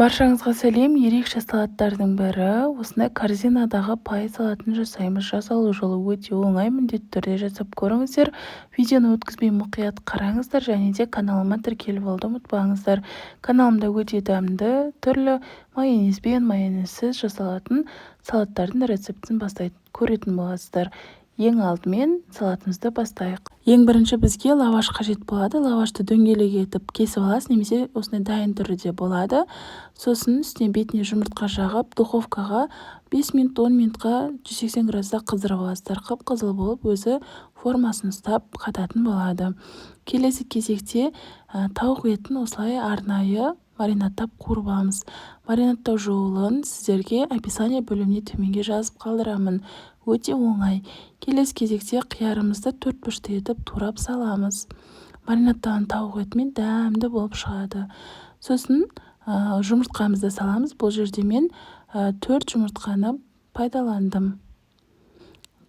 Баршаңызға сәлем. Ерекше салаттардың бірі осындай корзинадағы пай салатын жасаймыз. Жасалу жолы өте оңай, міндетті түрде жасап көріңіздер. Видеоны өткізбей мұқият қараңыздар және де каналыма тіркеліп алуды ұмытпаңыздар. Каналымда өте дәмді, түрлі майонезбен, майонезсіз жасалатын салаттардың рецептін көретін боласыздар. Ең алдымен салатымызды бастайық. Ең бірінші бізге лаваш қажет болады. Лавашты дөңгелек етіп кесіп аласыз, немесе осындай дайын түрі де болады. Сосын үстіне бетіне жұмыртқа жағып, духовкаға 5 минут 10 минутқа 180 градуста қыздырып аласыздар. Қып-қызыл болып өзі формасын ұстап қататын болады. Келесі кезекте тауық етін осылай арнайы маринадтап қуырып аламыз. Маринадтау жолын сіздерге описание бөліміне төменге жазып қалдырамын. Өте оңай. Келесі кезекте қиярымызды 4 бұрышты етіп турап саламыз. Маринадтаған тауық етімен дәмді болып шығады. Сосын жұмыртқамызды саламыз. Бұл жерде мен 4 жұмыртқаны пайдаландым.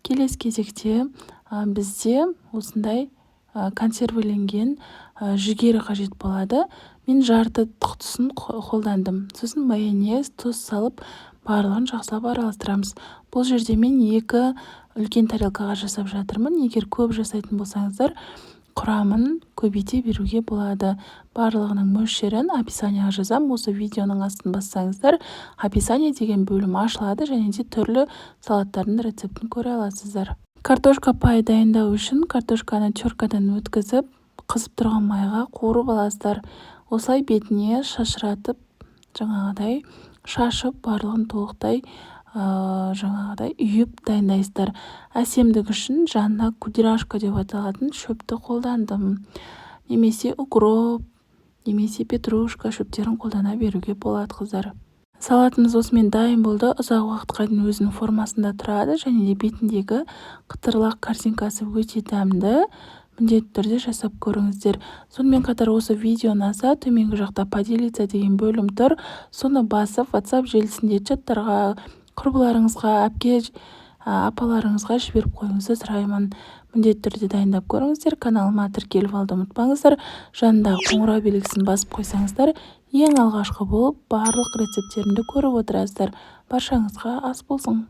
Келесі кезекте бізде осындай консервіленген жүгері қажет болады. Мен жарты құтысын қолдандым. Сосын майонез, тұз салып, барлығын жақсылап араластырамыз. Бұл жерде мен 2 үлкен тарелкаға жасап жатырмын. Егер көп жасайтын болсаңыздар, құрамын көбейте беруге болады. Барлығының мөлшерін описанияға жазам. Осы видеоның астын бассаңыздар, описание деген бөлім ашылады және де түрлі салаттардың рецептін көре аласыздар. Картошка пай дайындау үшін картошканы теркадан өткізіп, қызып тұрған майға қуырып аласыздар. Осылай бетіне шашыратып, жаңағыдай шашып, барлығын толықтай үйіп дайындайсыздар. Әсемдік үшін жанына кудряшка деп аталатын шөпті қолдандым. Немесе укроп, немесе петрушка шөптерін қолдана беруге болады, қыздар. Салатымыз осымен дайын болды. Ұзақ уақытқа дейін өзінің формасында тұрады және де бетіндегі қытырлақ корзинкасы өте дәмді. Міндетті түрде жасап көріңіздер. Сонымен қатар осы видео ұнаса, төменгі жақта поделиться деген бөлім тұр. Соны басып, WhatsApp желісінде чаттарға, құрбыларыңызға, апаларыңызға жіберіп қойыңызды сұраймын. Міндетті түрде дайындап көріңіздер. Каналыма тіркеліп алуды ұмытпаңыздар. Жанындағы қоңырау белгісін басып қойсаңыздар, ең алғашқы болып барлық рецепттерімді көріп отырасыздар. Баршаңызға ас болсын.